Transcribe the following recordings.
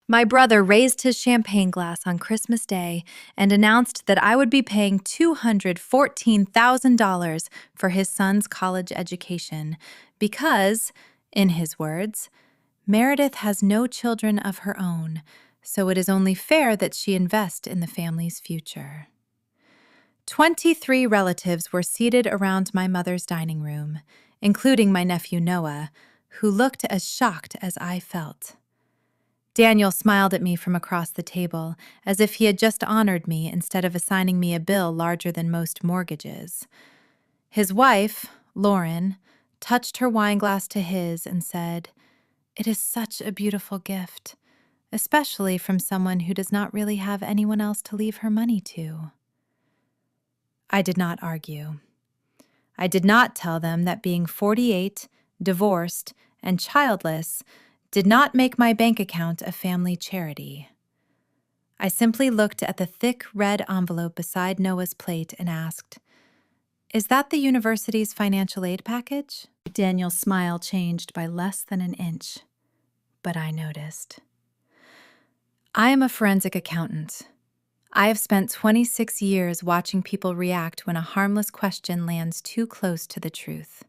My brother raised his champagne glass on Christmas Day and announced that I would be paying $214,000 for his son's college education because, in his words, Meredith has no children of her own, so it is only fair that she invest in the family's future. 23 relatives were seated around my mother's dining room, including my nephew Noah, who looked as shocked as I felt. Daniel smiled at me from across the table, as if he had just honored me instead of assigning me a bill larger than most mortgages. His wife, Lauren, touched her wineglass to his and said, "It is such a beautiful gift, especially from someone who does not really have anyone else to leave her money to." I did not argue. I did not tell them that being 48, divorced, and childless did not make my bank account a family charity. I simply looked at the thick red envelope beside Noah's plate and asked, "Is that the university's financial aid package?" Daniel's smile changed by less than an inch, but I noticed. I am a forensic accountant. I have spent 26 years watching people react when a harmless question lands too close to the truth.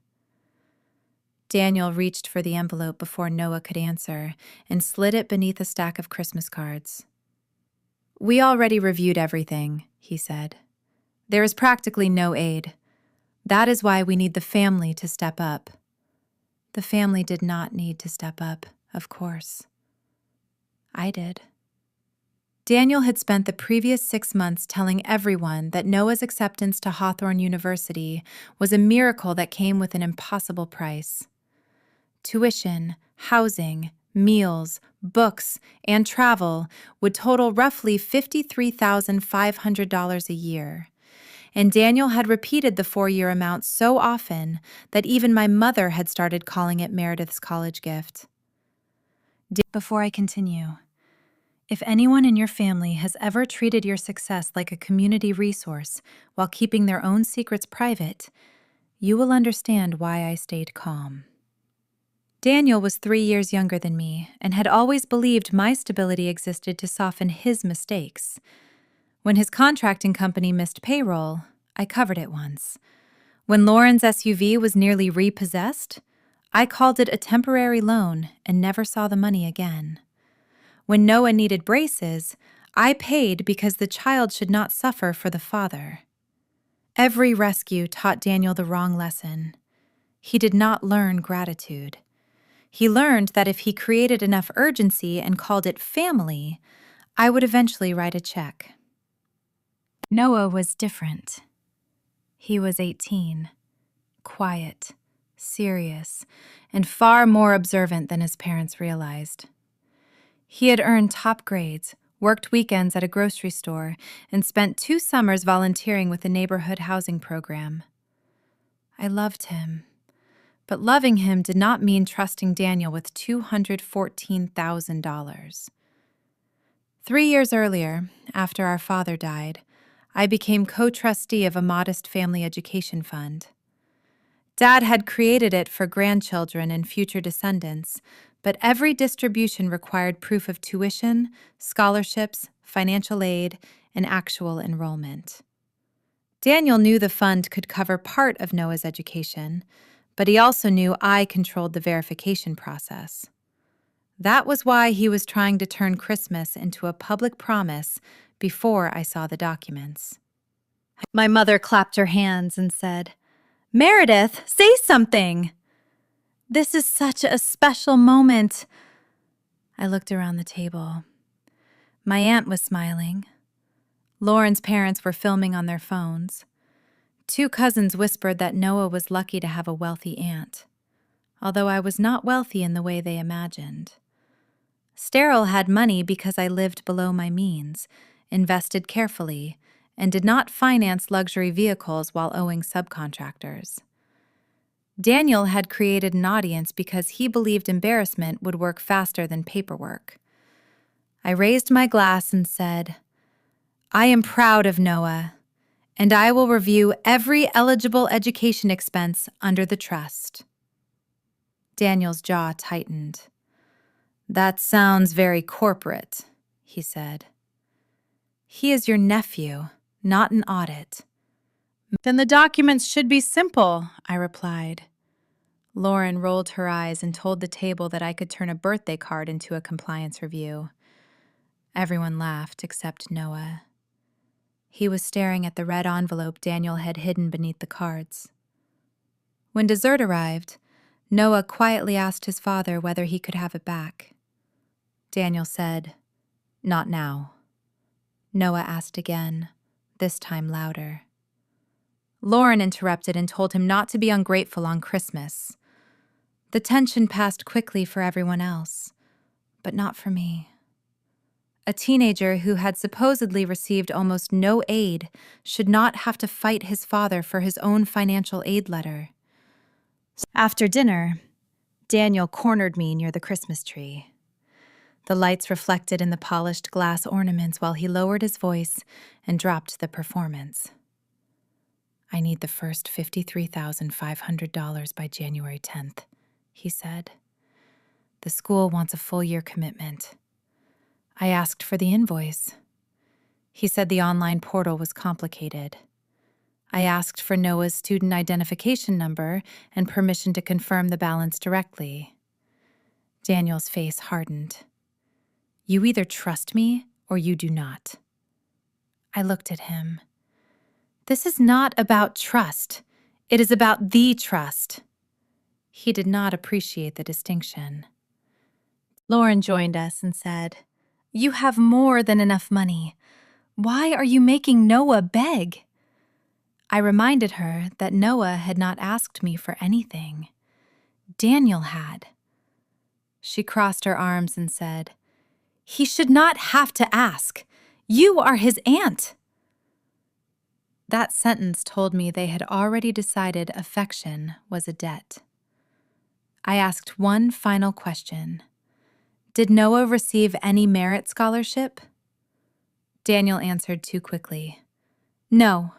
Daniel reached for the envelope before Noah could answer and slid it beneath a stack of Christmas cards. "We already reviewed everything," he said. "There is practically no aid. That is why we need the family to step up." The family did not need to step up, of course. I did. Daniel had spent the previous 6 months telling everyone that Noah's acceptance to Hawthorne University was a miracle that came with an impossible price. Tuition, housing, meals, books, and travel would total roughly $53,500 a year. And Daniel had repeated the 4-year amount so often that even my mother had started calling it Meredith's college gift. Before I continue, if anyone in your family has ever treated your success like a community resource while keeping their own secrets private, you will understand why I stayed calm. Daniel was 3 years younger than me and had always believed my stability existed to soften his mistakes. When his contracting company missed payroll, I covered it once. When Lauren's SUV was nearly repossessed, I called it a temporary loan and never saw the money again. When Noah needed braces, I paid because the child should not suffer for the father. Every rescue taught Daniel the wrong lesson. He did not learn gratitude. He learned that if he created enough urgency and called it family, I would eventually write a check. Noah was different. He was 18, quiet, serious, and far more observant than his parents realized. He had earned top grades, worked weekends at a grocery store, and spent 2 summers volunteering with a neighborhood housing program. I loved him. But loving him did not mean trusting Daniel with $214,000. 3 years earlier, after our father died, I became co-trustee of a modest family education fund. Dad had created it for grandchildren and future descendants, but every distribution required proof of tuition, scholarships, financial aid, and actual enrollment. Daniel knew the fund could cover part of Noah's education, but he also knew I controlled the verification process. That was why he was trying to turn Christmas into a public promise before I saw the documents. My mother clapped her hands and said, "Meredith, say something! This is such a special moment." I looked around the table. My aunt was smiling. Lauren's parents were filming on their phones. 2 cousins whispered that Noah was lucky to have a wealthy aunt, although I was not wealthy in the way they imagined. Sterile had money because I lived below my means, invested carefully, and did not finance luxury vehicles while owing subcontractors. Daniel had created an audience because he believed embarrassment would work faster than paperwork. I raised my glass and said, "I am proud of Noah, and I will review every eligible education expense under the trust." Daniel's jaw tightened. That sounds very corporate, he said. He is your nephew, not an audit. Then the documents should be simple, I replied. Lauren rolled her eyes and told the table that I could turn a birthday card into a compliance review. Everyone laughed except Noah. He was staring at the red envelope Daniel had hidden beneath the cards. When dessert arrived, Noah quietly asked his father whether he could have it back. Daniel said, "Not now." Noah asked again, this time louder. Lauren interrupted and told him not to be ungrateful on Christmas. The tension passed quickly for everyone else, but not for me. A teenager who had supposedly received almost no aid should not have to fight his father for his own financial aid letter. After dinner, Daniel cornered me near the Christmas tree. The lights reflected in the polished glass ornaments while he lowered his voice and dropped the performance. "I need the first $53,500 by January 10th, he said. "The school wants a full-year commitment." I asked for the invoice. He said the online portal was complicated. I asked for Noah's student identification number and permission to confirm the balance directly. Daniel's face hardened. "You either trust me or you do not." I looked at him. "This is not about trust. It is about the trust." He did not appreciate the distinction. Lauren joined us and said, "You have more than enough money. Why are you making Noah beg?" I reminded her that Noah had not asked me for anything. Daniel had. She crossed her arms and said, "He should not have to ask. You are his aunt." That sentence told me they had already decided affection was a debt. I asked one final question. Did Noah receive any merit scholarship? Daniel answered too quickly. "No."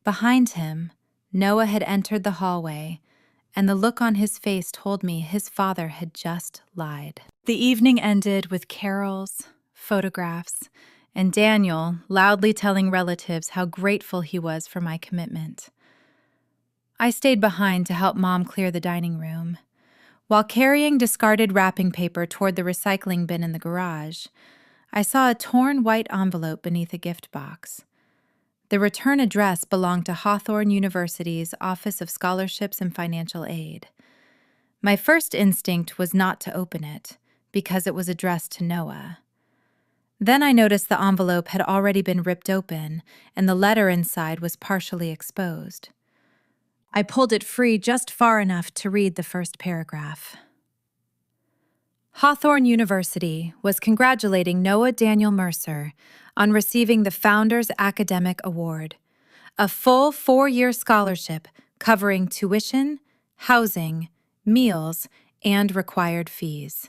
Behind him, Noah had entered the hallway, and the look on his face told me his father had just lied. The evening ended with carols, photographs, and Daniel loudly telling relatives how grateful he was for my commitment. I stayed behind to help Mom clear the dining room. While carrying discarded wrapping paper toward the recycling bin in the garage, I saw a torn white envelope beneath a gift box. The return address belonged to Hawthorne University's Office of Scholarships and Financial Aid. My first instinct was not to open it, because it was addressed to Noah. Then I noticed the envelope had already been ripped open, and the letter inside was partially exposed. I pulled it free just far enough to read the first paragraph. Hawthorne University was congratulating Noah Daniel Mercer on receiving the Founders Academic Award, a full 4-year scholarship covering tuition, housing, meals, and required fees.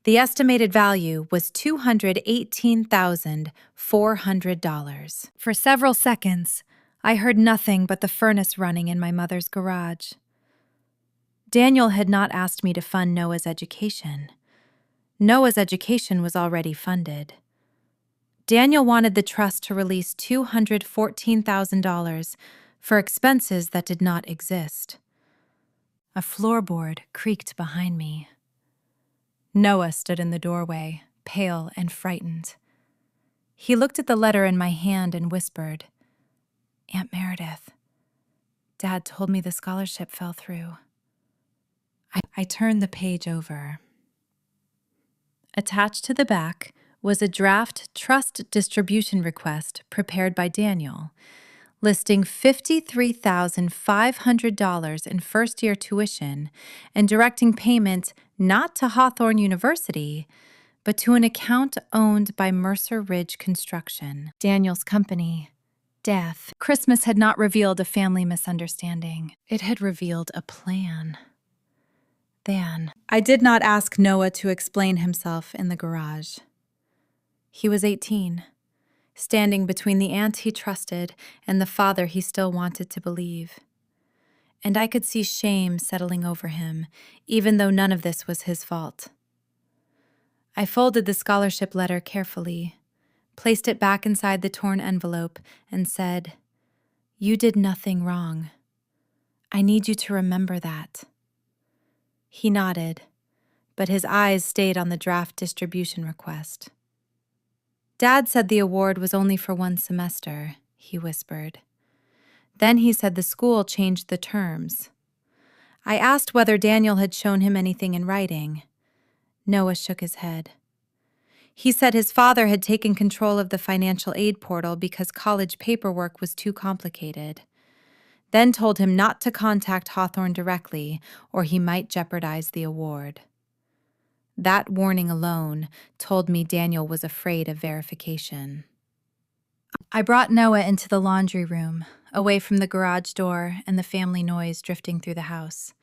The estimated value was $218,400. For several seconds, I heard nothing but the furnace running in my mother's garage. Daniel had not asked me to fund Noah's education. Noah's education was already funded. Daniel wanted the trust to release $214,000 for expenses that did not exist. A floorboard creaked behind me. Noah stood in the doorway, pale and frightened. He looked at the letter in my hand and whispered, "Aunt Meredith, Dad told me the scholarship fell through." I turned the page over. Attached to the back was a draft trust distribution request prepared by Daniel, listing $53,500 in first-year tuition and directing payment not to Hawthorne University, but to an account owned by Mercer Ridge Construction, Daniel's company. Death. Christmas had not revealed a family misunderstanding. It had revealed a plan. I did not ask Noah to explain himself in the garage. He was 18, standing between the aunt he trusted and the father he still wanted to believe. And I could see shame settling over him, even though none of this was his fault. I folded the scholarship letter carefully, placed it back inside the torn envelope, and said, "You did nothing wrong. I need you to remember that." He nodded, but his eyes stayed on the draft distribution request. "Dad said the award was only for 1 semester," he whispered. Then he said the school changed the terms. I asked whether Daniel had shown him anything in writing. Noah shook his head. He said his father had taken control of the financial aid portal because college paperwork was too complicated, then told him not to contact Hawthorne directly or he might jeopardize the award. That warning alone told me Daniel was afraid of verification. I brought Noah into the laundry room, away from the garage door and the family noise drifting through the house.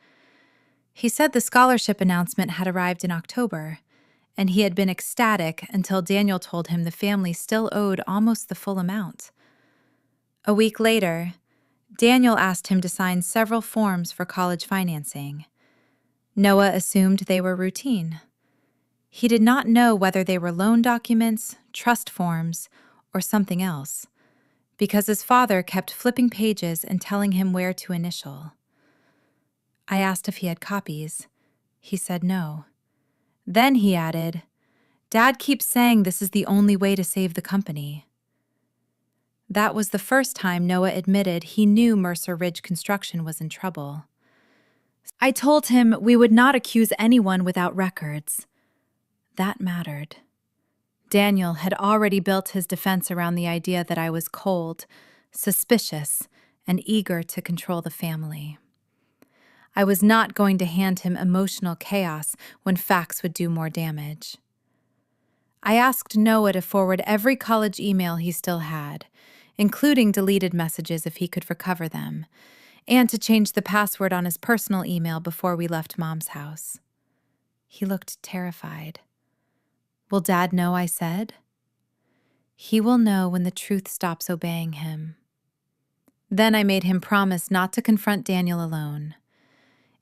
He said the scholarship announcement had arrived in October, and he had been ecstatic until Daniel told him the family still owed almost the full amount. A week later, Daniel asked him to sign several forms for college financing. Noah assumed they were routine. He did not know whether they were loan documents, trust forms, or something else, because his father kept flipping pages and telling him where to initial. I asked if he had copies. He said no. Then he added, "Dad keeps saying this is the only way to save the company." That was the first time Noah admitted he knew Mercer Ridge Construction was in trouble. I told him we would not accuse anyone without records. That mattered. Daniel had already built his defense around the idea that I was cold, suspicious, and eager to control the family. I was not going to hand him emotional chaos when facts would do more damage. I asked Noah to forward every college email he still had, including deleted messages if he could recover them, and to change the password on his personal email before we left Mom's house. He looked terrified. "Will Dad know?" I said. "He will know when the truth stops obeying him." Then I made him promise not to confront Daniel alone.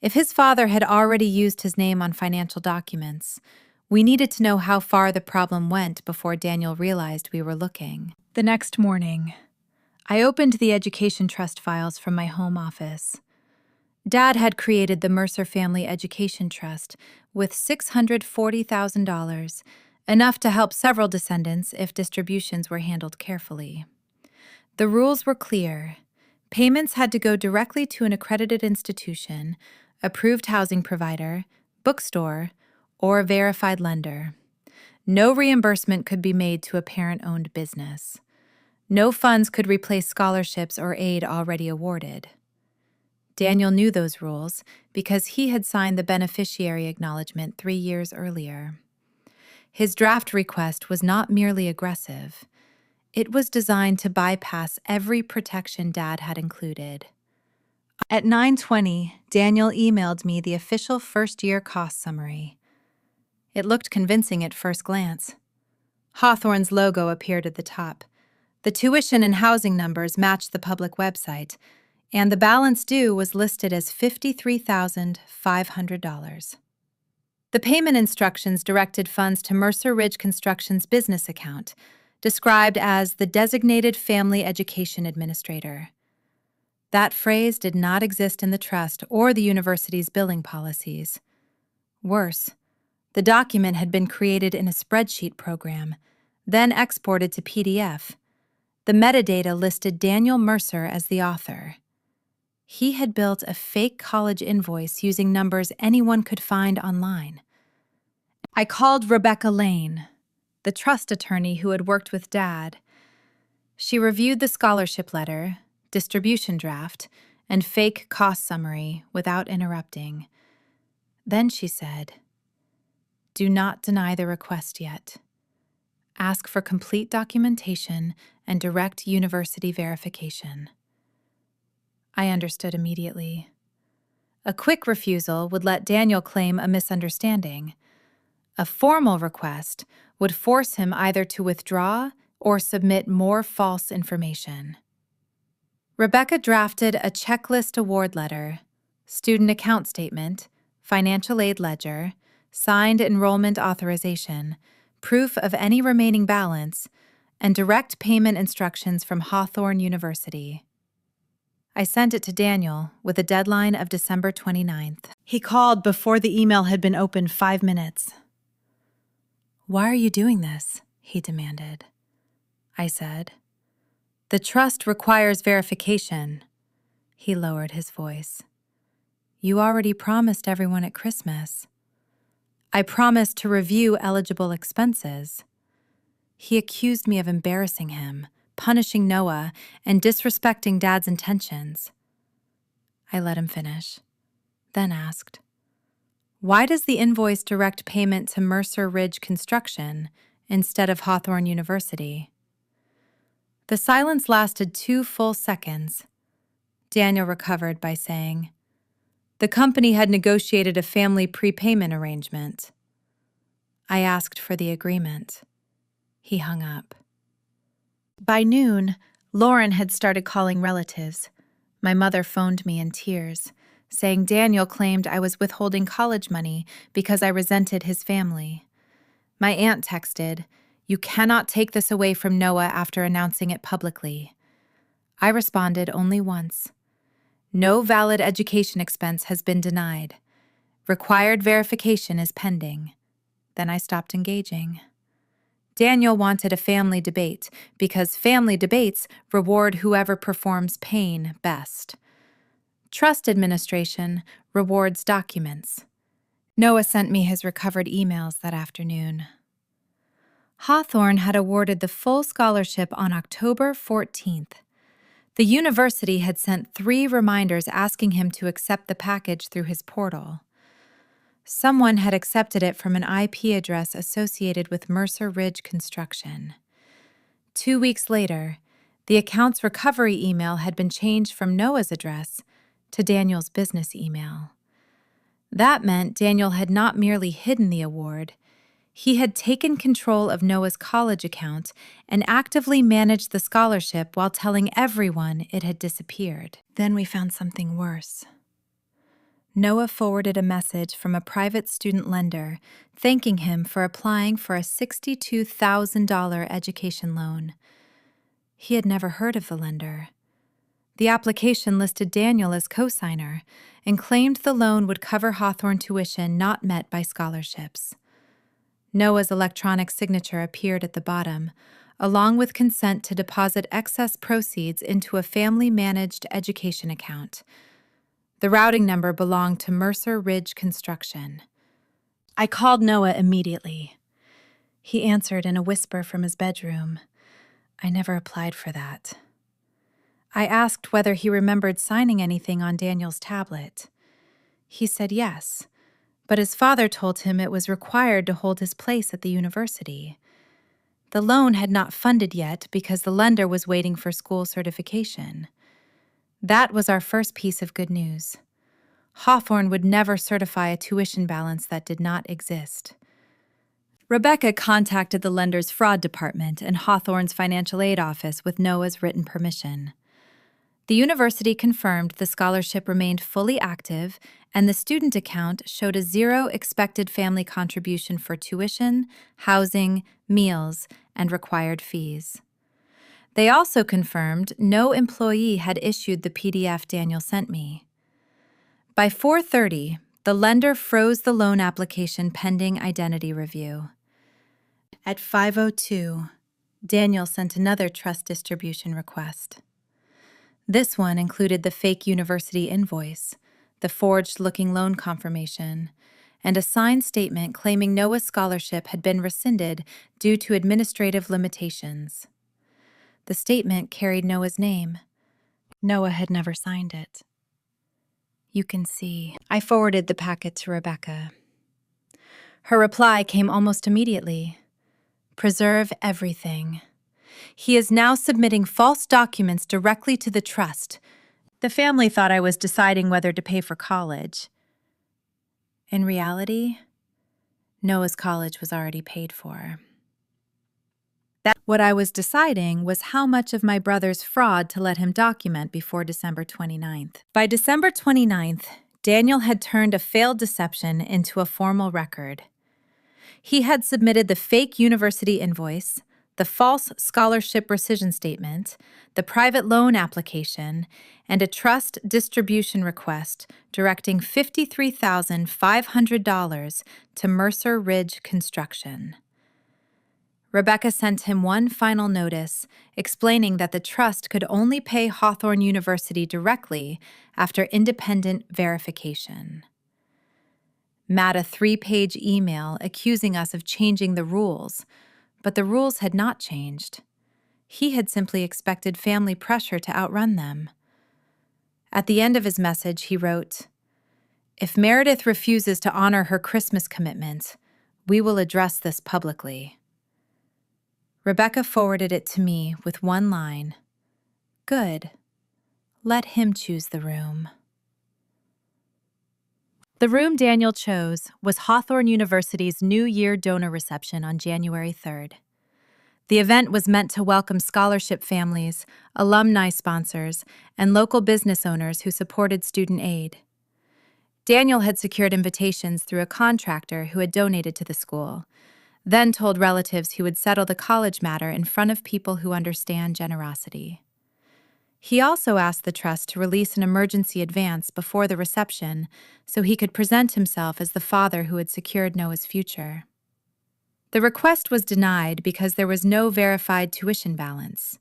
If his father had already used his name on financial documents, we needed to know how far the problem went before Daniel realized we were looking. The next morning, I opened the education trust files from my home office. Dad had created the Mercer Family Education Trust with $640,000, enough to help several descendants if distributions were handled carefully. The rules were clear. Payments had to go directly to an accredited institution, approved housing provider, bookstore, or verified lender. No reimbursement could be made to a parent-owned business. No funds could replace scholarships or aid already awarded. Daniel knew those rules because he had signed the beneficiary acknowledgement 3 years earlier. His draft request was not merely aggressive. It was designed to bypass every protection Dad had included. At 9:20, Daniel emailed me the official first-year cost summary. It looked convincing at first glance. Hawthorne's logo appeared at the top. The tuition and housing numbers matched the public website, and the balance due was listed as $53,500. The payment instructions directed funds to Mercer Ridge Construction's business account, described as the Designated Family Education Administrator. That phrase did not exist in the trust or the university's billing policies. Worse, the document had been created in a spreadsheet program, then exported to PDF. The metadata listed Daniel Mercer as the author. He had built a fake college invoice using numbers anyone could find online. I called Rebecca Lane, the trust attorney who had worked with Dad. She reviewed the scholarship letter, distribution draft, and fake cost summary without interrupting. Then she said, "Do not deny the request yet. Ask for complete documentation and direct university verification." I understood immediately. A quick refusal would let Daniel claim a misunderstanding. A formal request would force him either to withdraw or submit more false information. Rebecca drafted a checklist award letter, student account statement, financial aid ledger, signed enrollment authorization, proof of any remaining balance, and direct payment instructions from Hawthorne University. I sent it to Daniel with a deadline of December 29th. He called before the email had been opened 5 minutes. "Why are you doing this?" he demanded. I said, "The trust requires verification." He lowered his voice. "You already promised everyone at Christmas." "I promised to review eligible expenses." He accused me of embarrassing him, punishing Noah, and disrespecting Dad's intentions. I let him finish, then asked, "Why does the invoice direct payment to Mercer Ridge Construction instead of Hawthorne University?" The silence lasted 2 full seconds. Daniel recovered by saying, "The company had negotiated a family prepayment arrangement." I asked for the agreement. He hung up. By noon, Lauren had started calling relatives. My mother phoned me in tears, saying Daniel claimed I was withholding college money because I resented his family. My aunt texted, "You cannot take this away from Noah after announcing it publicly." I responded only once. "No valid education expense has been denied. Required verification is pending." Then I stopped engaging. Daniel wanted a family debate because family debates reward whoever performs pain best. Trust administration rewards documents. Noah sent me his recovered emails that afternoon. Hawthorne had awarded the full scholarship on October 14th. The university had sent 3 reminders asking him to accept the package through his portal. Someone had accepted it from an IP address associated with Mercer Ridge Construction. 2 weeks later, the account's recovery email had been changed from Noah's address to Daniel's business email. That meant Daniel had not merely hidden the award, he had taken control of Noah's college account and actively managed the scholarship while telling everyone it had disappeared. Then we found something worse. Noah forwarded a message from a private student lender thanking him for applying for a $62,000 education loan. He had never heard of the lender. The application listed Daniel as co-signer and claimed the loan would cover Hawthorne tuition not met by scholarships. Noah's electronic signature appeared at the bottom, along with consent to deposit excess proceeds into a family-managed education account. The routing number belonged to Mercer Ridge Construction. I called Noah immediately. He answered in a whisper from his bedroom. I never applied for that. I asked whether he remembered signing anything on Daniel's tablet. He said yes, but his father told him it was required to hold his place at the university. The loan had not funded yet because the lender was waiting for school certification. That was our first piece of good news. Hawthorne would never certify a tuition balance that did not exist. Rebecca contacted the lender's fraud department and Hawthorne's financial aid office with Noah's written permission. The university confirmed the scholarship remained fully active and the student account showed a 0 expected family contribution for tuition, housing, meals, and required fees. They also confirmed no employee had issued the PDF Daniel sent me. By 4:30, the lender froze the loan application pending identity review. At 5:02, Daniel sent another trust distribution request. This one included the fake university invoice, the forged-looking loan confirmation, and a signed statement claiming Noah's scholarship had been rescinded due to administrative limitations. The statement carried Noah's name. Noah had never signed it. You can see. I forwarded the packet to Rebecca. Her reply came almost immediately. Preserve everything. He is now submitting false documents directly to the trust. The family thought I was deciding whether to pay for college. In reality, Noah's college was already paid for. What I was deciding was how much of my brother's fraud to let him document before December 29th. By December 29th, Daniel had turned a failed deception into a formal record. He had submitted the fake university invoice, the false scholarship rescission statement, the private loan application, and a trust distribution request directing $53,500 to Mercer Ridge Construction. Rebecca sent him one final notice explaining that the trust could only pay Hawthorne University directly after independent verification. Matt a 3-page email accusing us of changing the rules, but the rules had not changed. He had simply expected family pressure to outrun them. At the end of his message, he wrote, "If Meredith refuses to honor her Christmas commitment, we will address this publicly." Rebecca forwarded it to me with one line, "Good. Let him choose the room." The room Daniel chose was Hawthorne University's New Year donor reception on January 3rd. The event was meant to welcome scholarship families, alumni sponsors, and local business owners who supported student aid. Daniel had secured invitations through a contractor who had donated to the school, then told relatives he would settle the college matter in front of people who understand generosity. He also asked the trust to release an emergency advance before the reception so he could present himself as the father who had secured Noah's future. The request was denied because there was no verified tuition balance.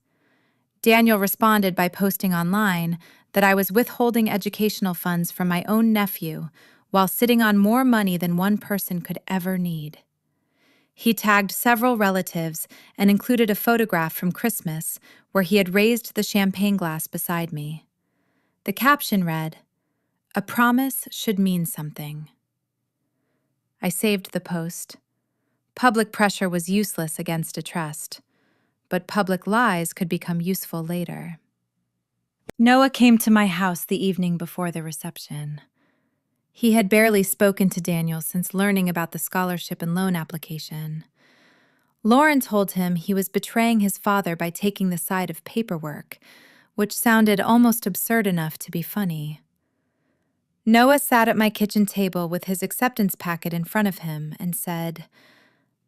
Daniel responded by posting online that I was withholding educational funds from my own nephew while sitting on more money than one person could ever need. He tagged several relatives and included a photograph from Christmas where he had raised the champagne glass beside me. The caption read, "A promise should mean something." I saved the post. Public pressure was useless against a trust, but public lies could become useful later. Noah came to my house the evening before the reception. He had barely spoken to Daniel since learning about the scholarship and loan application. Lauren told him he was betraying his father by taking the side of paperwork, which sounded almost absurd enough to be funny. Noah sat at my kitchen table with his acceptance packet in front of him and said,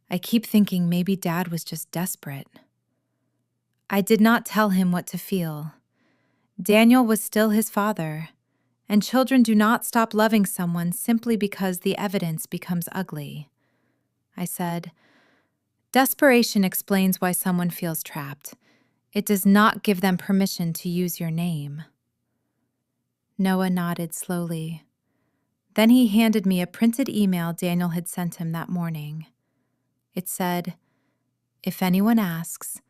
"I keep thinking maybe Dad was just desperate." I did not tell him what to feel. Daniel was still his father, and children do not stop loving someone simply because the evidence becomes ugly. I said, "Desperation explains why someone feels trapped. It does not give them permission to use your name." Noah nodded slowly. Then he handed me a printed email Daniel had sent him that morning. It said, "If anyone asks,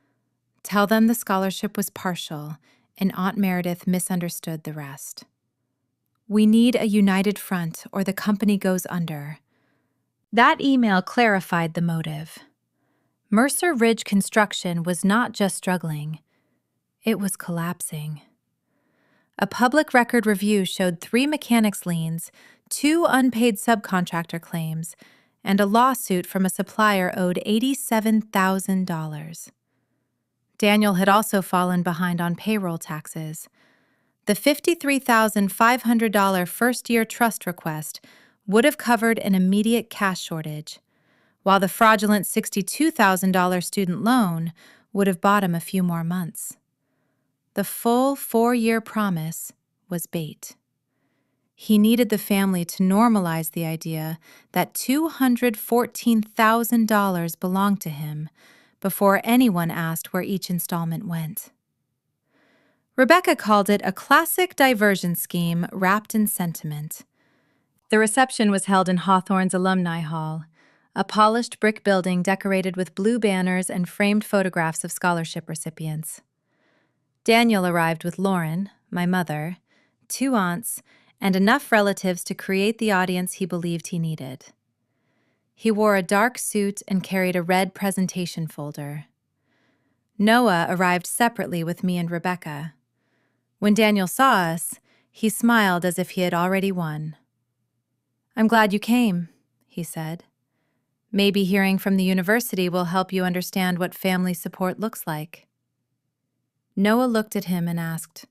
tell them the scholarship was partial and Aunt Meredith misunderstood the rest. We need a united front or the company goes under." That email clarified the motive. Mercer Ridge Construction was not just struggling, it was collapsing. A public record review showed 3 mechanics liens, 2 unpaid subcontractor claims, and a lawsuit from a supplier owed $87,000. Daniel had also fallen behind on payroll taxes. The $53,500 first-year trust request would have covered an immediate cash shortage, while the fraudulent $62,000 student loan would have bought him a few more months. The full 4-year promise was bait. He needed the family to normalize the idea that $214,000 belonged to him before anyone asked where each installment went. Rebecca called it a classic diversion scheme wrapped in sentiment. The reception was held in Hawthorne's Alumni Hall, a polished brick building decorated with blue banners and framed photographs of scholarship recipients. Daniel arrived with Lauren, my mother, 2 aunts, and enough relatives to create the audience he believed he needed. He wore a dark suit and carried a red presentation folder. Noah arrived separately with me and Rebecca. When Daniel saw us, he smiled as if he had already won. "I'm glad you came," he said. "Maybe hearing from the university will help you understand what family support looks like." Noah looked at him and asked,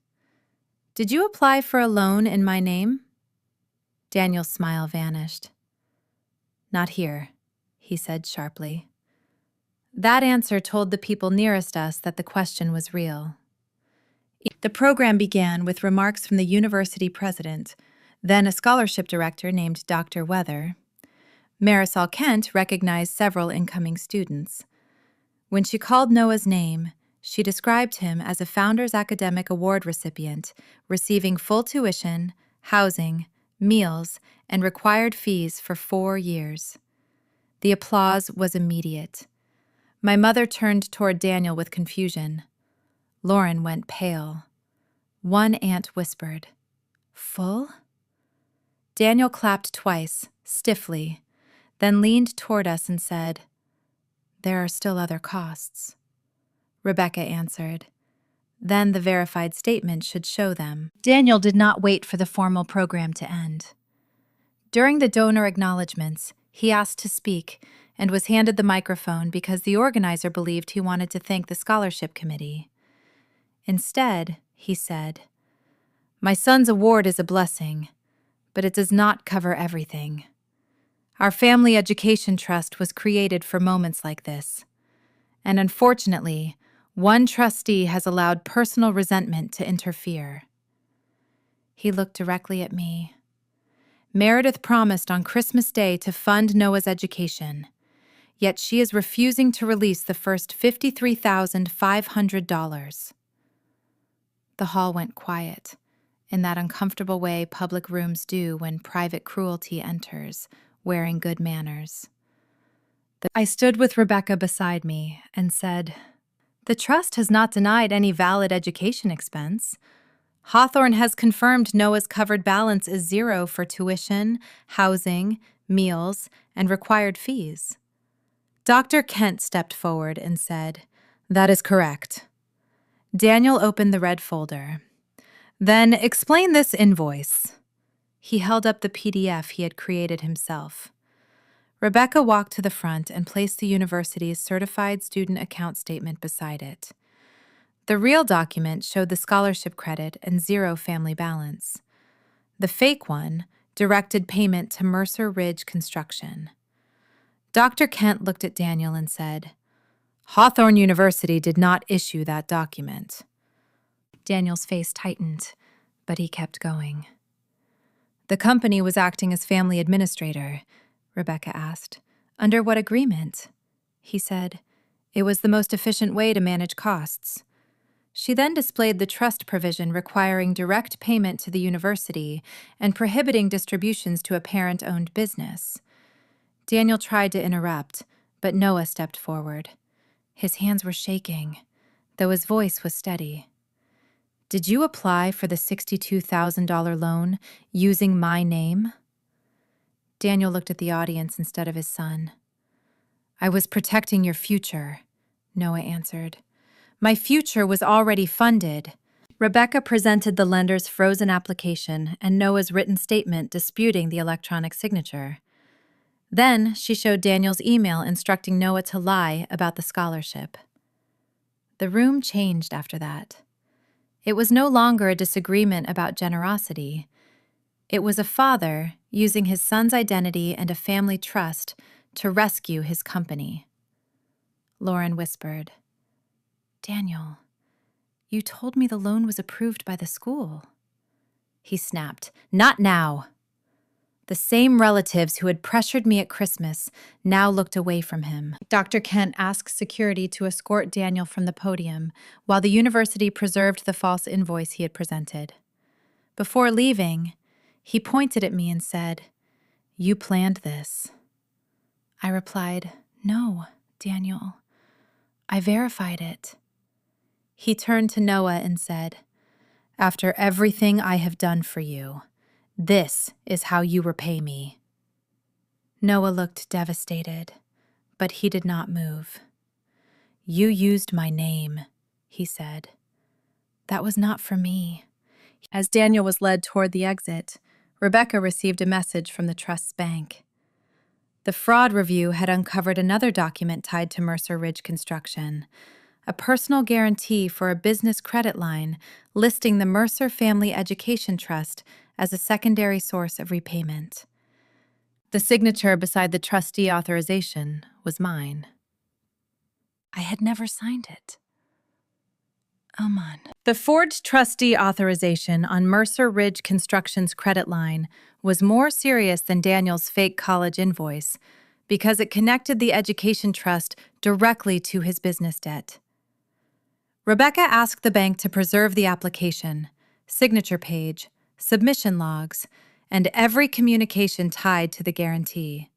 "Did you apply for a loan in my name?" Daniel's smile vanished. "Not here," he said sharply. That answer told the people nearest us that the question was real. The program began with remarks from the university president, then a scholarship director named Dr. Weather. Marisol Kent recognized several incoming students. When she called Noah's name, she described him as a Founders Academic Award recipient, receiving full tuition, housing, meals, and required fees for 4 years. The applause was immediate. My mother turned toward Daniel with confusion. Lauren went pale. One aunt whispered, "Full?" Daniel clapped twice, stiffly, then leaned toward us and said, "There are still other costs." Rebecca answered, "Then the verified statement should show them." Daniel did not wait for the formal program to end. During the donor acknowledgments, he asked to speak and was handed the microphone because the organizer believed he wanted to thank the scholarship committee. Instead, he said, "My son's award is a blessing, but it does not cover everything. Our family education trust was created for moments like this, and unfortunately, one trustee has allowed personal resentment to interfere." He looked directly at me. Meredith promised on Christmas Day to fund Noah's education, yet she is refusing to release the first $53,500. The hall went quiet, in that uncomfortable way public rooms do when private cruelty enters, wearing good manners. I stood with Rebecca beside me and said, "The trust has not denied any valid education expense. Hawthorne has confirmed Noah's covered balance is 0 for tuition, housing, meals, and required fees." Dr. Kent stepped forward and said, "That is correct." Daniel opened the red folder. "Then explain this invoice." He held up the PDF he had created himself. Rebecca walked to the front and placed the university's certified student account statement beside it. The real document showed the scholarship credit and 0 family balance. The fake one directed payment to Mercer Ridge Construction. Dr. Kent looked at Daniel and said, "Hawthorne University did not issue that document." Daniel's face tightened, but he kept going. "The company was acting as family administrator," Rebecca asked. "Under what agreement?" He said, "It was the most efficient way to manage costs." She then displayed the trust provision requiring direct payment to the university and prohibiting distributions to a parent-owned business. Daniel tried to interrupt, but Noah stepped forward. His hands were shaking, though his voice was steady. "Did you apply for the $62,000 loan using my name?" Daniel looked at the audience instead of his son. "I was protecting your future," Noah answered. "My future was already funded." Rebecca presented the lender's frozen application and Noah's written statement disputing the electronic signature. Then she showed Daniel's email instructing Noah to lie about the scholarship. The room changed after that. It was no longer a disagreement about generosity. It was a father using his son's identity and a family trust to rescue his company. Lauren whispered, "Daniel, you told me the loan was approved by the school." He snapped, "Not now." The same relatives who had pressured me at Christmas now looked away from him. Dr. Kent asked security to escort Daniel from the podium, while the university preserved the false invoice he had presented. Before leaving, he pointed at me and said, "You planned this." I replied, "No, Daniel. I verified it." He turned to Noah and said, "After everything I have done for you, this is how you repay me." Noah looked devastated, but he did not move. "You used my name," he said. "That was not for me." As Daniel was led toward the exit, Rebecca received a message from the Trust's bank. The fraud review had uncovered another document tied to Mercer Ridge Construction, a personal guarantee for a business credit line listing the Mercer Family Education Trust as a secondary source of repayment. The signature beside the trustee authorization was mine. I had never signed it. The forged trustee authorization on Mercer Ridge Construction's credit line was more serious than Daniel's fake college invoice because it connected the education trust directly to his business debt. Rebecca asked the bank to preserve the application, signature page, submission logs, and every communication tied to the guarantee.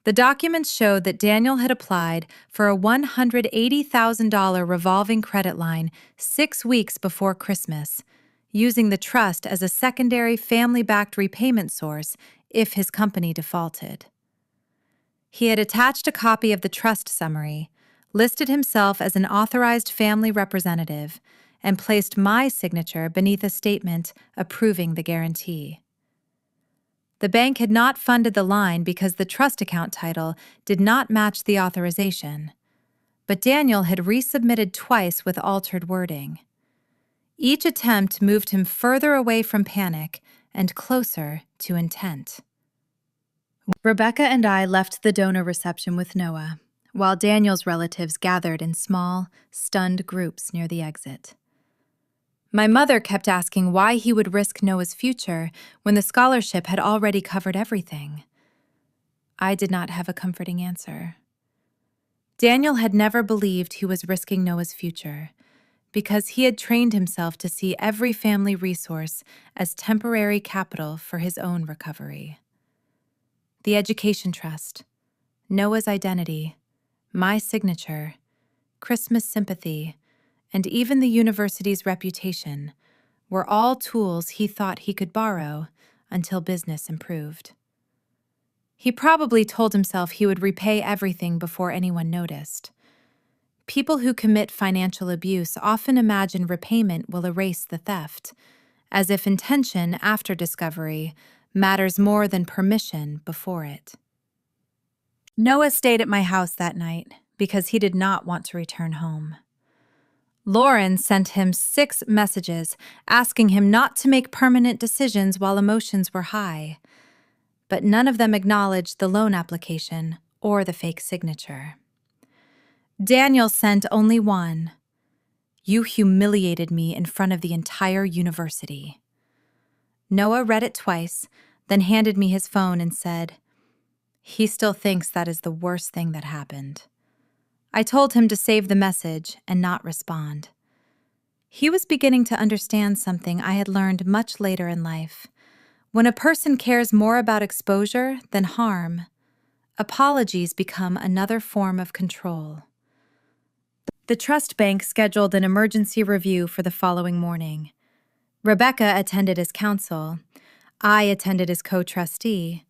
The documents showed that Daniel had applied for a $180,000 revolving credit line 6 weeks before Christmas, using the trust as a secondary family-backed repayment source if his company defaulted. He had attached a copy of the trust summary, listed himself as an authorized family representative, and placed my signature beneath a statement approving the guarantee. The bank had not funded the line because the trust account title did not match the authorization, but Daniel had resubmitted twice with altered wording. Each attempt moved him further away from panic and closer to intent. Rebecca and I left the donor reception with Noah, while Daniel's relatives gathered in small, stunned groups near the exit. My mother kept asking why he would risk Noah's future when the scholarship had already covered everything. I did not have a comforting answer. Daniel had never believed he was risking Noah's future because he had trained himself to see every family resource as temporary capital for his own recovery. The education trust, Noah's identity, my signature, Christmas sympathy, and even the university's reputation were all tools he thought he could borrow until business improved. He probably told himself he would repay everything before anyone noticed. People who commit financial abuse often imagine repayment will erase the theft, as if intention after discovery matters more than permission before it. Noah stayed at my house that night because he did not want to return home. Lauren sent him 6 messages asking him not to make permanent decisions while emotions were high, but none of them acknowledged the loan application or the fake signature. Daniel sent only one. "You humiliated me in front of the entire university." Noah read it twice, then handed me his phone and said, "He still thinks that is the worst thing that happened." I told him to save the message and not respond. He was beginning to understand something I had learned much later in life. When a person cares more about exposure than harm, apologies become another form of control. The trust bank scheduled an emergency review for the following morning. Rebecca attended as counsel, I attended as co-trustee,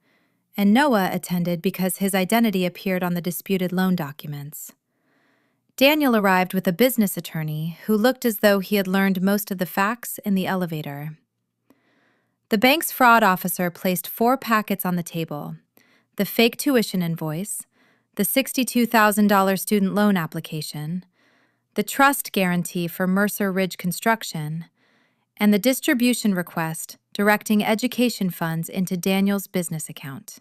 and Noah attended because his identity appeared on the disputed loan documents. Daniel arrived with a business attorney who looked as though he had learned most of the facts in the elevator. The bank's fraud officer placed 4 packets on the table: the fake tuition invoice, the $62,000 student loan application, the trust guarantee for Mercer Ridge Construction, and the distribution request directing education funds into Daniel's business account.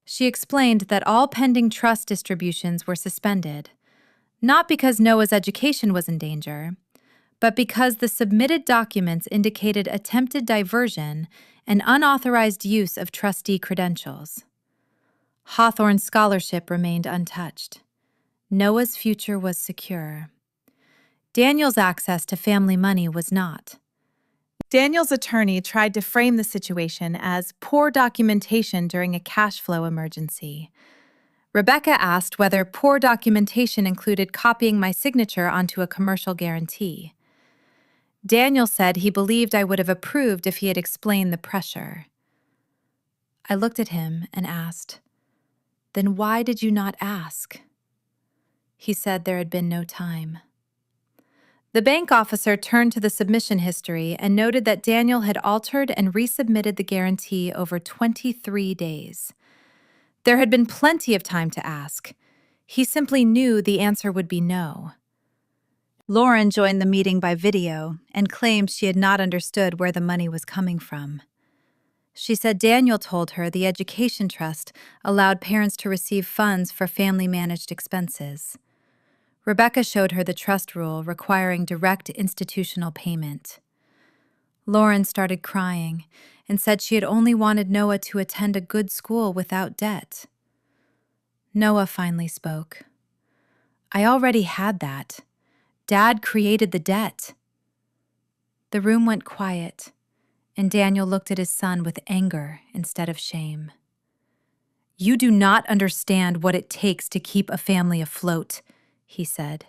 She explained that all pending trust distributions were suspended, not because Noah's education was in danger, but because the submitted documents indicated attempted diversion and unauthorized use of trustee credentials. Hawthorne's scholarship remained untouched. Noah's future was secure. Daniel's access to family money was not. Daniel's attorney tried to frame the situation as poor documentation during a cash flow emergency. Rebecca asked whether poor documentation included copying my signature onto a commercial guarantee. Daniel said he believed I would have approved if he had explained the pressure. I looked at him and asked, "Then why did you not ask?" He said there had been no time. The bank officer turned to the submission history and noted that Daniel had altered and resubmitted the guarantee over 23 days. There had been plenty of time to ask. He simply knew the answer would be no. Lauren joined the meeting by video and claimed she had not understood where the money was coming from. She said Daniel told her the education trust allowed parents to receive funds for family-managed expenses. Rebecca showed her the trust rule requiring direct institutional payment. Lauren started crying and said she had only wanted Noah to attend a good school without debt. Noah finally spoke. "I already had that. Dad created the debt." The room went quiet, and Daniel looked at his son with anger instead of shame. "You do not understand what it takes to keep a family afloat," he said.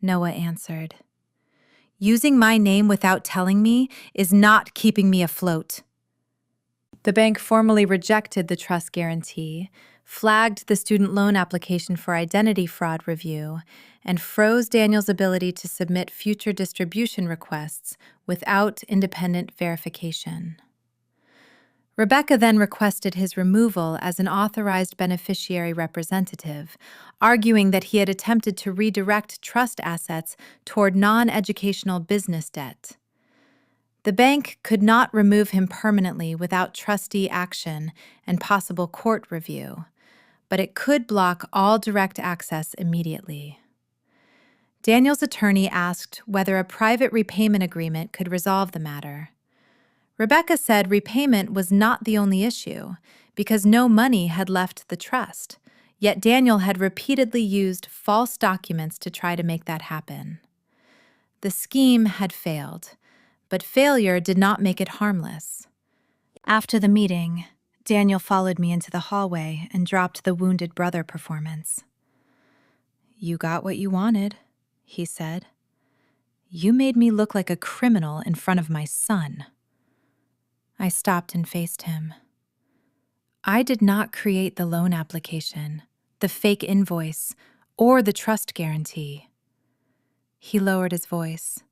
Noah answered, "Using my name without telling me is not keeping me afloat." The bank formally rejected the trust guarantee, flagged the student loan application for identity fraud review, and froze Daniel's ability to submit future distribution requests without independent verification. Rebecca then requested his removal as an authorized beneficiary representative, arguing that he had attempted to redirect trust assets toward non-educational business debt. The bank could not remove him permanently without trustee action and possible court review, but it could block all direct access immediately. Daniel's attorney asked whether a private repayment agreement could resolve the matter. Rebecca said repayment was not the only issue, because no money had left the trust, yet Daniel had repeatedly used false documents to try to make that happen. The scheme had failed, but failure did not make it harmless. After the meeting, Daniel followed me into the hallway and dropped the wounded brother performance. "You got what you wanted," he said. "You made me look like a criminal in front of my son." I stopped and faced him. "I did not create the loan application, the fake invoice, or the trust guarantee." He lowered his voice.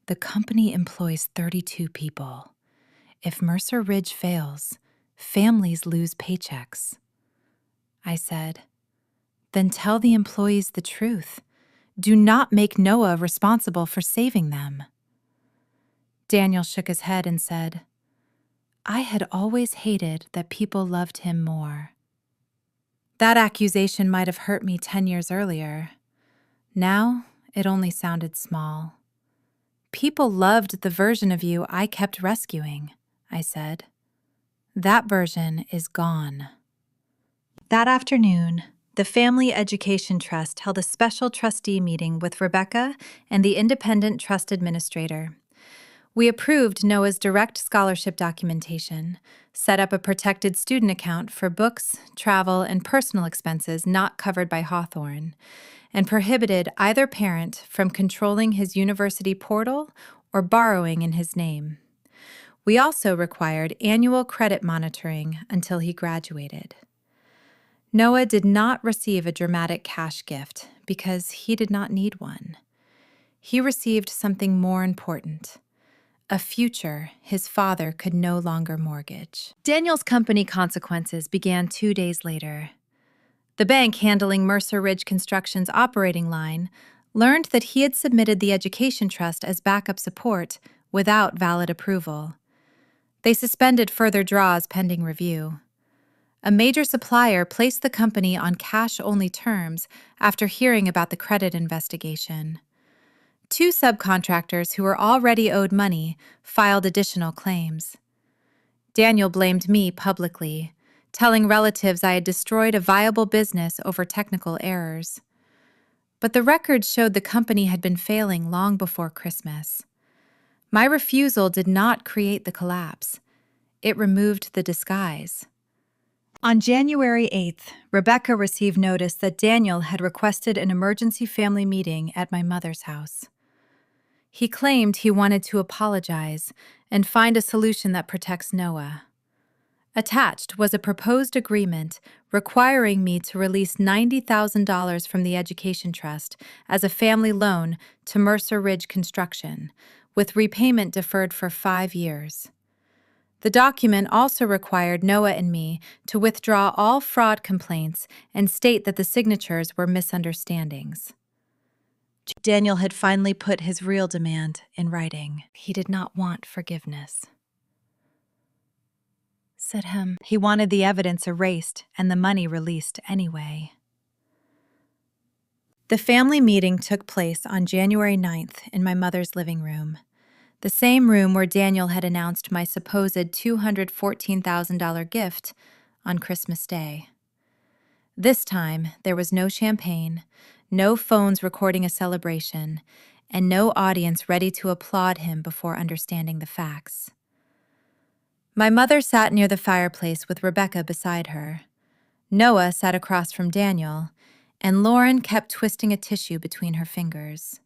"The company employs 32 people. If Mercer Ridge fails, families lose paychecks." I said, "Then tell the employees the truth. Do not make Noah responsible for saving them." Daniel shook his head and said, "I had always hated that people loved him more." That accusation might have hurt me 10 years earlier. Now, it only sounded small. "People loved the version of you I kept rescuing," I said. "That version is gone." That afternoon, the Family Education Trust held a special trustee meeting with Rebecca and the independent trust administrator. We approved Noah's direct scholarship documentation, set up a protected student account for books, travel, and personal expenses not covered by Hawthorne, and prohibited either parent from controlling his university portal or borrowing in his name. We also required annual credit monitoring until he graduated. Noah did not receive a dramatic cash gift because he did not need one. He received something more important: a future his father could no longer mortgage. Daniel's company consequences began 2 days later. The bank handling Mercer Ridge Construction's operating line learned that he had submitted the education trust as backup support without valid approval. They suspended further draws pending review. A major supplier placed the company on cash-only terms after hearing about the credit investigation. 2 subcontractors who were already owed money filed additional claims. Daniel blamed me publicly, telling relatives I had destroyed a viable business over technical errors. But the records showed the company had been failing long before Christmas. My refusal did not create the collapse. It removed the disguise. On January 8th, Rebecca received notice that Daniel had requested an emergency family meeting at my mother's house. He claimed he wanted to apologize and find a solution that protects Noah. Attached was a proposed agreement requiring me to release $90,000 from the education trust as a family loan to Mercer Ridge Construction, with repayment deferred for 5 years. The document also required Noah and me to withdraw all fraud complaints and state that the signatures were misunderstandings. Daniel had finally put his real demand in writing. He did not want forgiveness. He wanted the evidence erased and the money released anyway. The family meeting took place on January 9th in my mother's living room, the same room where Daniel had announced my supposed $214,000 gift on Christmas Day. This time, there was no champagne, no phones recording a celebration, and no audience ready to applaud him before understanding the facts. My mother sat near the fireplace with Rebecca beside her. Noah sat across from Daniel, and Lauren kept twisting a tissue between her fingers.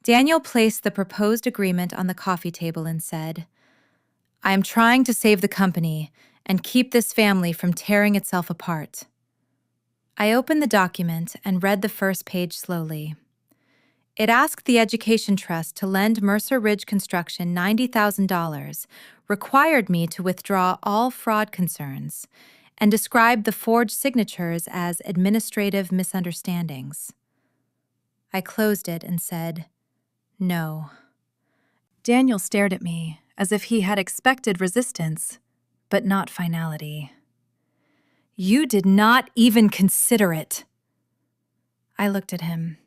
Daniel placed the proposed agreement on the coffee table and said, "I am trying to save the company and keep this family from tearing itself apart." I opened the document and read the first page slowly. It asked the Education Trust to lend Mercer Ridge Construction $90,000, required me to withdraw all fraud concerns, and described the forged signatures as administrative misunderstandings. I closed it and said, "No." Daniel stared at me as if he had expected resistance, but not finality. "You did not even consider it." I looked at him.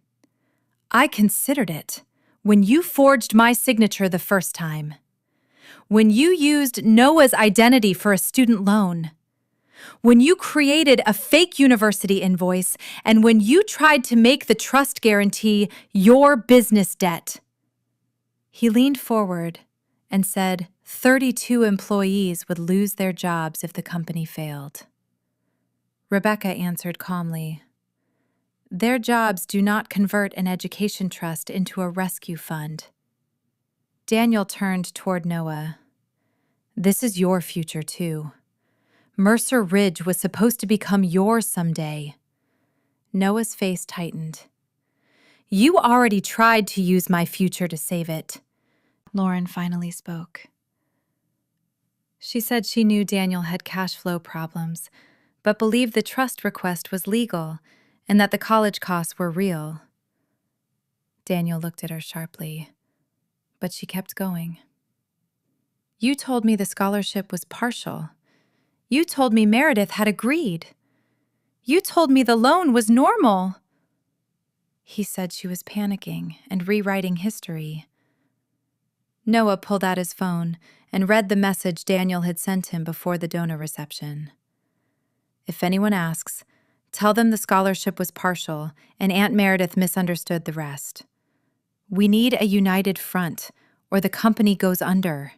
"I considered it when you forged my signature the first time, when you used Noah's identity for a student loan, when you created a fake university invoice, and when you tried to make the trust guarantee your business debt." He leaned forward and said 32 employees would lose their jobs if the company failed. Rebecca answered calmly, "Their jobs do not convert an education trust into a rescue fund." Daniel turned toward Noah. "This is your future, too. Mercer Ridge was supposed to become yours someday." Noah's face tightened. "You already tried to use my future to save it." Lauren finally spoke. She said she knew Daniel had cash flow problems, but believed the trust request was legal and that the college costs were real. Daniel looked at her sharply, but she kept going. "You told me the scholarship was partial. You told me Meredith had agreed. You told me the loan was normal." He said she was panicking and rewriting history. Noah pulled out his phone and read the message Daniel had sent him before the donor reception. "If anyone asks, tell them the scholarship was partial and Aunt Meredith misunderstood the rest. We need a united front, or the company goes under."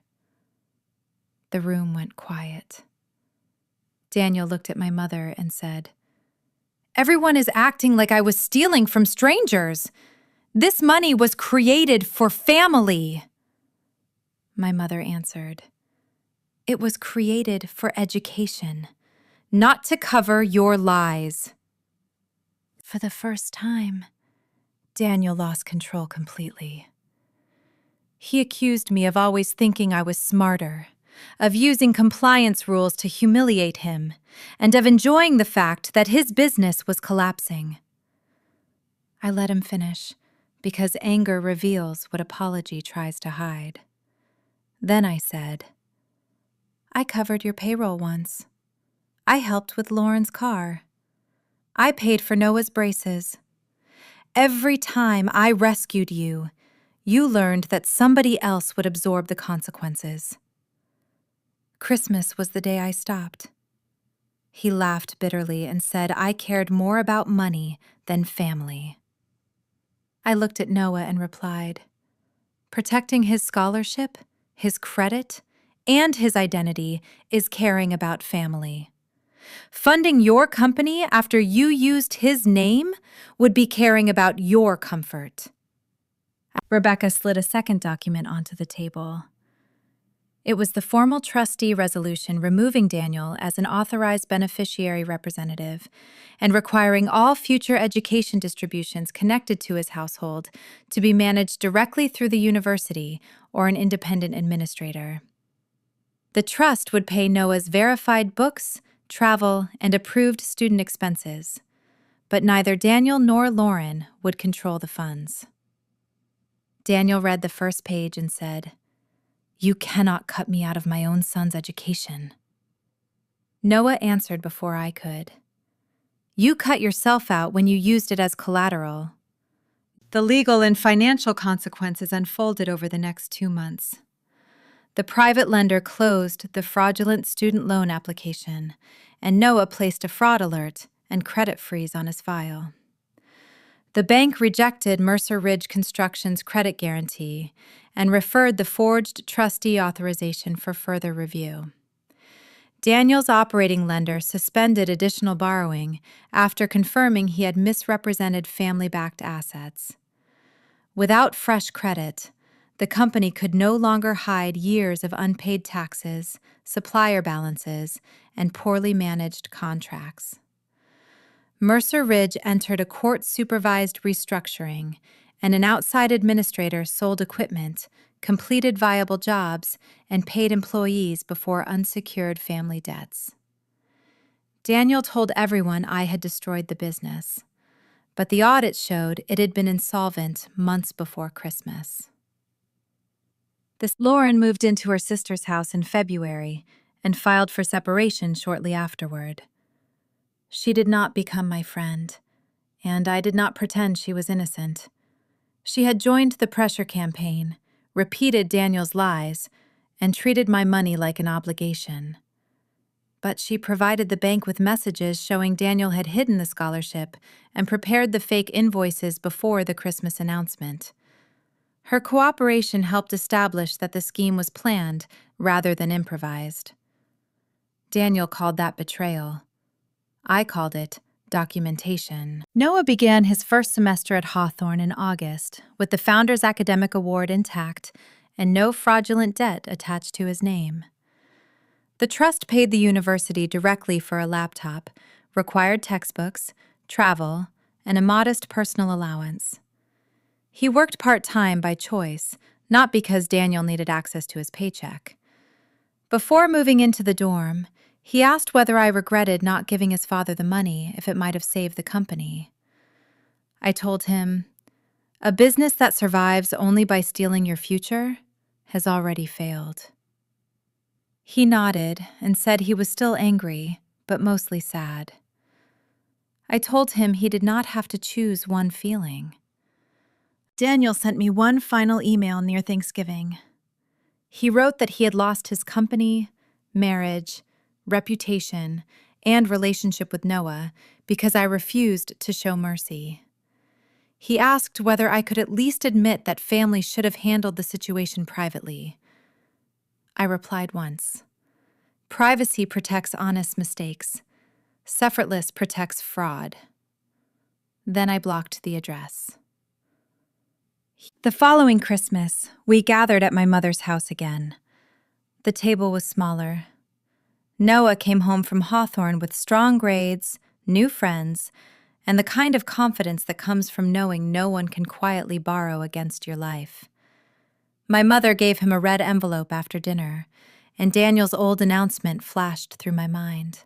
The room went quiet. Daniel looked at my mother and said, "Everyone is acting like I was stealing from strangers. This money was created for family." My mother answered, "It was created for education, not to cover your lies." For the first time, Daniel lost control completely. He accused me of always thinking I was smarter, of using compliance rules to humiliate him, and of enjoying the fact that his business was collapsing. I let him finish, because anger reveals what apology tries to hide. Then I said, "I covered your payroll once. I helped with Lauren's car. I paid for Noah's braces. Every time I rescued you, you learned that somebody else would absorb the consequences. Christmas was the day I stopped." He laughed bitterly and said I cared more about money than family. I looked at Noah and replied, "Protecting his scholarship, his credit, and his identity is caring about family. Funding your company after you used his name would be caring about your comfort." Rebecca slid a second document onto the table. It was the formal trustee resolution removing Daniel as an authorized beneficiary representative and requiring all future education distributions connected to his household to be managed directly through the university or an independent administrator. The trust would pay Noah's verified books, travel, and approved student expenses, but neither Daniel nor Lauren would control the funds. Daniel read the first page and said, "You cannot cut me out of my own son's education." Noah answered before I could. "You cut yourself out when you used it as collateral." The legal and financial consequences unfolded over the next 2 months. The private lender closed the fraudulent student loan application, and Noah placed a fraud alert and credit freeze on his file. The bank rejected Mercer Ridge Construction's credit guarantee and referred the forged trustee authorization for further review. Daniel's operating lender suspended additional borrowing after confirming he had misrepresented family-backed assets. Without fresh credit, the company could no longer hide years of unpaid taxes, supplier balances, and poorly managed contracts. Mercer Ridge entered a court-supervised restructuring, and an outside administrator sold equipment, completed viable jobs, and paid employees before unsecured family debts. Daniel told everyone I had destroyed the business, but the audit showed it had been insolvent months before Christmas. Lauren moved into her sister's house in February and filed for separation shortly afterward. She did not become my friend, and I did not pretend she was innocent. She had joined the pressure campaign, repeated Daniel's lies, and treated my money like an obligation. But she provided the bank with messages showing Daniel had hidden the scholarship and prepared the fake invoices before the Christmas announcement. Her cooperation helped establish that the scheme was planned rather than improvised. Daniel called that betrayal. I called it documentation. Noah began his first semester at Hawthorne in August with the Founders Academic Award intact and no fraudulent debt attached to his name. The trust paid the university directly for a laptop, required textbooks, travel, and a modest personal allowance. He worked part-time by choice, not because Daniel needed access to his paycheck. Before moving into the dorm, he asked whether I regretted not giving his father the money if it might have saved the company. I told him, "A business that survives only by stealing your future has already failed." He nodded and said he was still angry, but mostly sad. I told him he did not have to choose one feeling. Daniel sent me one final email near Thanksgiving. He wrote that he had lost his company, marriage, reputation, and relationship with Noah because I refused to show mercy. He asked whether I could at least admit that family should have handled the situation privately. I replied once. Privacy protects honest mistakes. Separateness protects fraud. Then I blocked the address. The following Christmas, we gathered at my mother's house again. The table was smaller. Noah came home from Hawthorne with strong grades, new friends, and the kind of confidence that comes from knowing no one can quietly borrow against your life. My mother gave him a red envelope after dinner, and Daniel's old announcement flashed through my mind.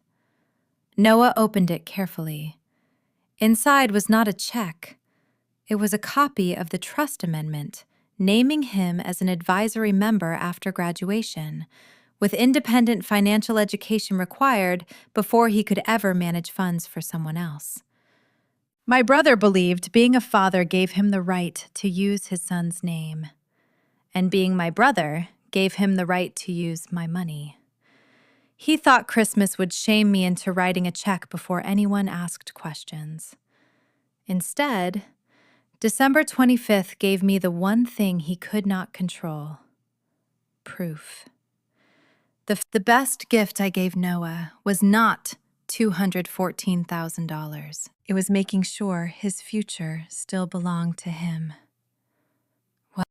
Noah opened it carefully. Inside was not a check. It was a copy of the trust amendment, naming him as an advisory member after graduation, with independent financial education required before he could ever manage funds for someone else. My brother believed being a father gave him the right to use his son's name, and being my brother gave him the right to use my money. He thought Christmas would shame me into writing a check before anyone asked questions. Instead, December 25th gave me the one thing he could not control: proof. The best gift I gave Noah was not $214,000. It was making sure his future still belonged to him.